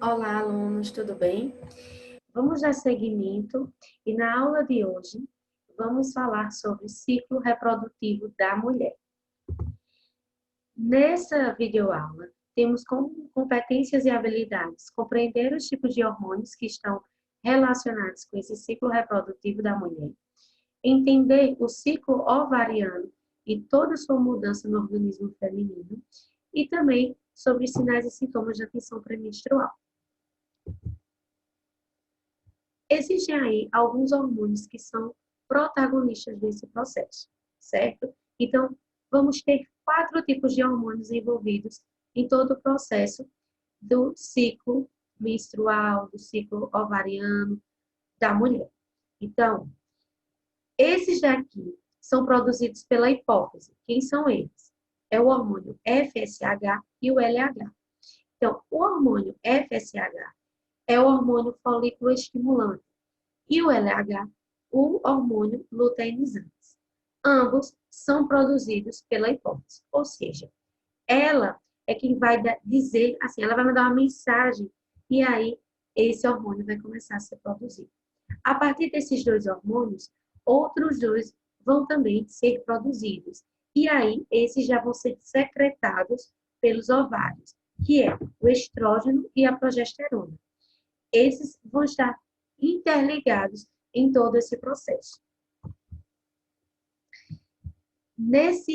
Olá, alunos, tudo bem? Vamos dar seguimento e na aula de hoje vamos falar sobre o ciclo reprodutivo da mulher. Nessa videoaula, temos como competências e habilidades compreender os tipos de hormônios que estão relacionados com esse ciclo reprodutivo da mulher, entender o ciclo ovariano e toda sua mudança no organismo feminino e também sobre sinais e sintomas da tensão pré-menstrual. Existem aí alguns hormônios que são protagonistas desse processo, certo? Então, vamos ter 4 tipos de hormônios envolvidos em todo o processo do ciclo menstrual, do ciclo ovariano da mulher. Então, esses daqui são produzidos pela hipófise. Quem são eles? É o hormônio FSH e o LH. Então, o hormônio FSH é o hormônio folículo estimulante e o LH, o hormônio luteinizante. Ambos são produzidos pela hipófise, ou seja, ela é quem vai dizer, assim, ela vai mandar uma mensagem e aí esse hormônio vai começar a ser produzido. A partir desses dois hormônios, outros dois vão também ser produzidos. E aí, esses já vão ser secretados pelos ovários, que é o estrógeno e a progesterona. Esses vão estar interligados em todo esse processo. Nessa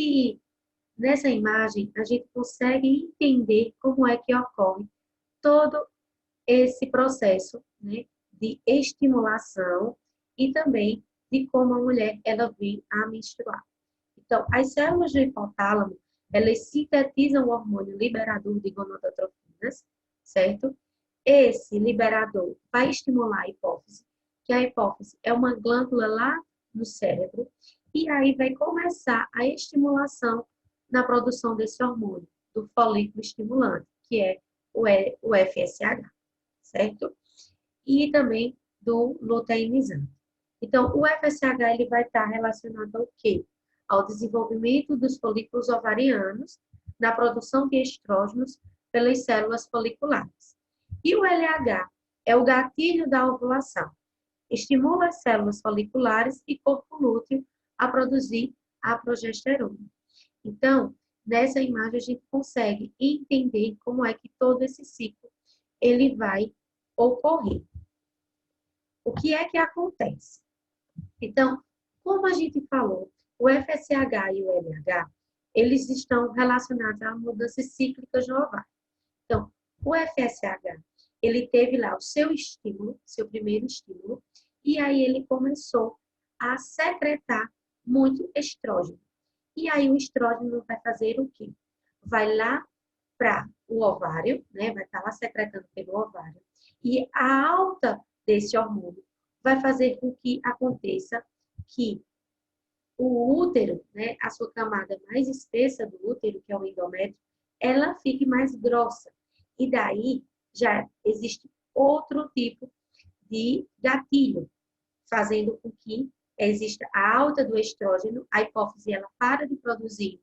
imagem, a gente consegue entender como é que ocorre todo esse processo, né, de estimulação e também de como a mulher ela vem a menstruar. Então, as células do hipotálamo, elas sintetizam o hormônio liberador de gonadotrofinas, certo? Esse liberador vai estimular a hipófise, que a hipófise é uma glândula lá no cérebro, e aí vai começar a estimulação na produção desse hormônio, do folículo estimulante, que é o FSH, certo? E também do luteinizante. Então, o FSH ele vai estar relacionado ao quê? Ao desenvolvimento dos folículos ovarianos, na produção de estrógenos pelas células foliculares. E o LH é o gatilho da ovulação. Estimula as células foliculares e corpo lúteo a produzir a progesterona. Então, nessa imagem a gente consegue entender como é que todo esse ciclo ele vai ocorrer. O que é que acontece? Então, como a gente falou, o FSH e o LH, eles estão relacionados a mudanças cíclicas no ovário. Então, o FSH, ele teve lá o seu estímulo, seu primeiro estímulo, e aí ele começou a secretar muito estrógeno. E aí o estrógeno vai fazer o quê? Vai lá para o ovário, né? Vai estar lá secretando pelo ovário. E a alta desse hormônio vai fazer com que aconteça que o útero, né, a sua camada mais espessa do útero, que é o endométrio, ela fique mais grossa. E daí já existe outro tipo de gatilho, fazendo com que exista a alta do estrógeno, a hipófise ela para de produzir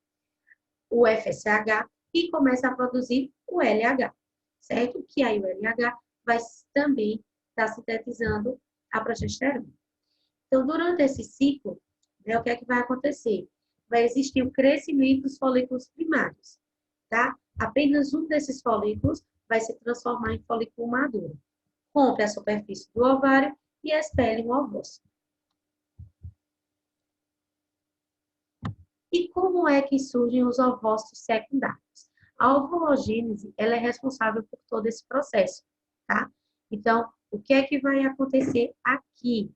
o FSH e começa a produzir o LH, certo? Que aí o LH vai também estar sintetizando a progesterona. Então, durante esse ciclo, né, o que é que vai acontecer? Vai existir o crescimento dos folículos primários, tá? Apenas um desses folículos vai se transformar em folículo maduro. Rompe a superfície do ovário e expele um ovócito. E como é que surgem os ovócitos secundários? A ovulogênese, ela é responsável por todo esse processo, tá? Então, o que é que vai acontecer aqui?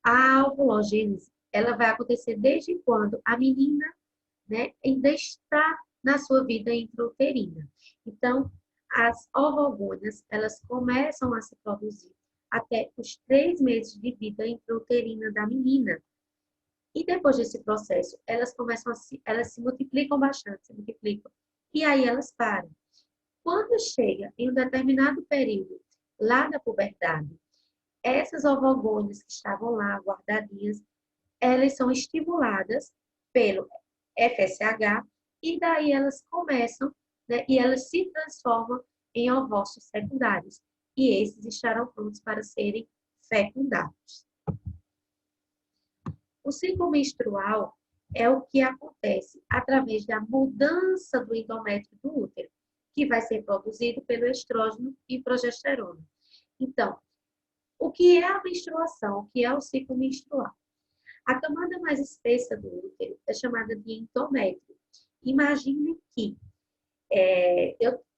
A ovulogênese, ela vai acontecer desde quando a menina, né, ainda está na sua vida intrauterina. Então, as ovogônias, elas começam a se produzir até os 3 meses de vida intrauterina da menina. E depois desse processo, elas começam elas se multiplicam bastante, se multiplicam. E aí elas param. Quando chega em um determinado período, lá da puberdade, essas ovogônias que estavam lá guardadinhas, elas são estimuladas pelo FSH e daí elas começam, né, e elas se transformam em ovócitos secundários, e esses estarão prontos para serem fecundados. O ciclo menstrual é o que acontece através da mudança do endométrio do útero, que vai ser produzido pelo estrógeno e progesterona. Então, o que é a menstruação? O que é o ciclo menstrual? A camada mais espessa do útero é chamada de endométrio. Imagine que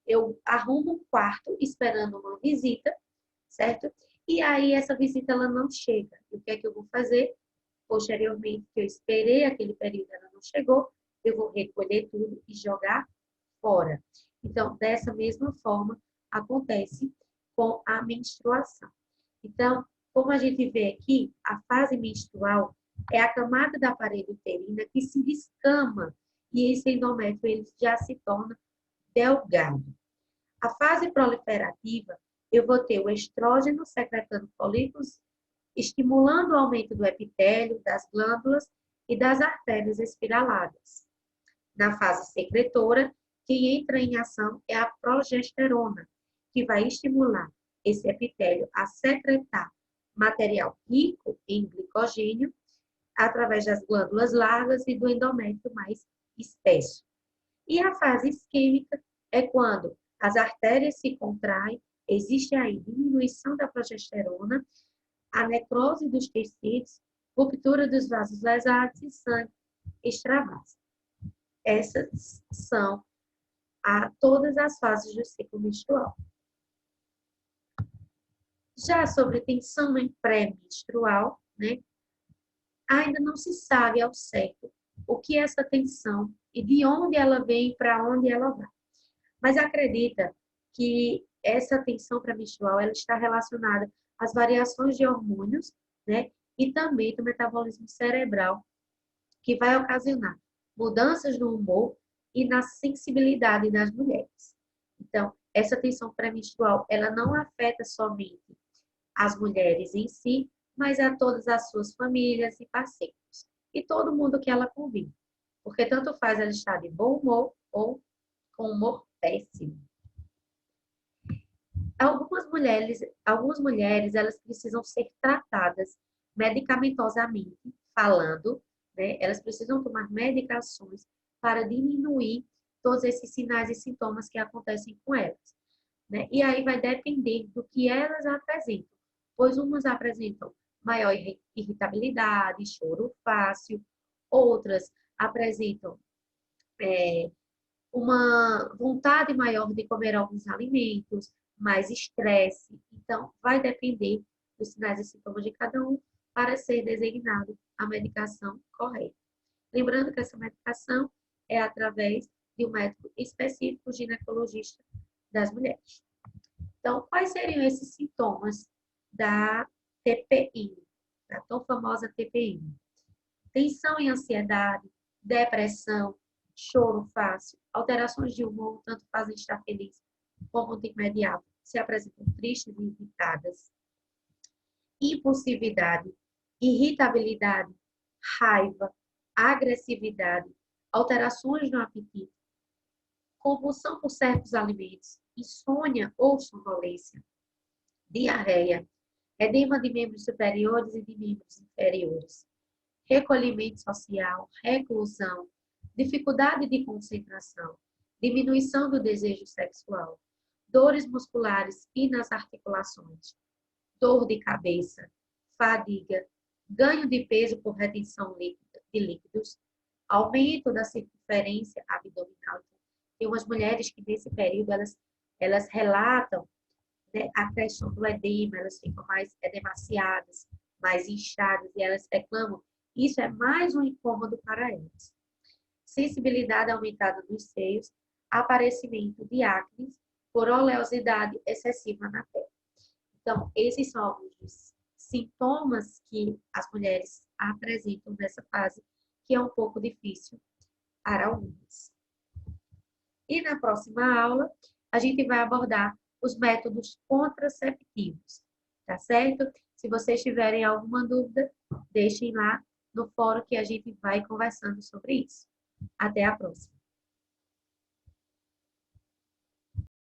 eu arrumo um quarto esperando uma visita, certo? E aí essa visita ela não chega. E o que é que eu vou fazer? Posteriormente, que eu esperei aquele período, ela não chegou, eu vou recolher tudo e jogar fora. Então, dessa mesma forma, acontece com a menstruação. Então, como a gente vê aqui, a fase menstrual é a camada da parede uterina que se descama e esse endométrio ele já se torna delgado. A fase proliferativa, eu vou ter o estrógeno secretando folículos, estimulando o aumento do epitélio, das glândulas e das artérias espiraladas. Na fase secretora, quem entra em ação é a progesterona, que vai estimular esse epitélio a secretar material rico em glicogênio através das glândulas largas e do endométrio mais espesso. E a fase isquêmica é quando as artérias se contraem, existe aí diminuição da progesterona, a necrose dos tecidos, ruptura dos vasos lesados e sangue extravasa. Essas são todas as fases do ciclo menstrual. Já sobre tensão pré-menstrual, né, ainda não se sabe ao certo o que é essa tensão e de onde ela vem e para onde ela vai. Mas acredita que essa tensão pré-menstrual ela está relacionada às variações de hormônios, né, e também do metabolismo cerebral, que vai ocasionar mudanças no humor e na sensibilidade das mulheres. Então, essa tensão pré-menstrual, ela não afeta somente as mulheres em si, mas a todas as suas famílias e parceiros. E todo mundo que ela convive. Porque tanto faz ela estar de bom humor ou com humor péssimo. Algumas mulheres, elas precisam ser tratadas medicamentosamente, falando, né? Elas precisam tomar medicações para diminuir todos esses sinais e sintomas que acontecem com elas, né? E aí vai depender do que elas apresentam, pois umas apresentam maior irritabilidade, choro fácil, outras apresentam uma vontade maior de comer alguns alimentos, mais estresse. Então, vai depender dos sinais e sintomas de cada um para ser designado a medicação correta. Lembrando que essa medicação é através de um médico específico ginecologista das mulheres. Então, quais seriam esses sintomas da TPM, da tão famosa TPM? Tensão e ansiedade, depressão, choro fácil, alterações de humor, tanto fazem estar feliz como de imediato, se apresentam tristes e irritadas, impulsividade, irritabilidade, raiva, agressividade, alterações no apetite, compulsão por certos alimentos, insônia ou sonolência, diarreia, edema de membros superiores e de membros inferiores, recolhimento social, reclusão, dificuldade de concentração, diminuição do desejo sexual, dores musculares e nas articulações, dor de cabeça, fadiga, ganho de peso por retenção de líquidos, aumento da circunferência abdominal. Tem umas mulheres que nesse período elas relatam, né, a questão do edema, elas ficam mais edemaciadas, mais inchadas e elas reclamam. Isso é mais um incômodo para elas. Sensibilidade aumentada dos seios, aparecimento de acne por oleosidade excessiva na pele. Então, esses são alguns dos sintomas que as mulheres apresentam nessa fase, que é um pouco difícil para algumas. E na próxima aula, a gente vai abordar os métodos contraceptivos, tá certo? Se vocês tiverem alguma dúvida, deixem lá no fórum que a gente vai conversando sobre isso. Até a próxima.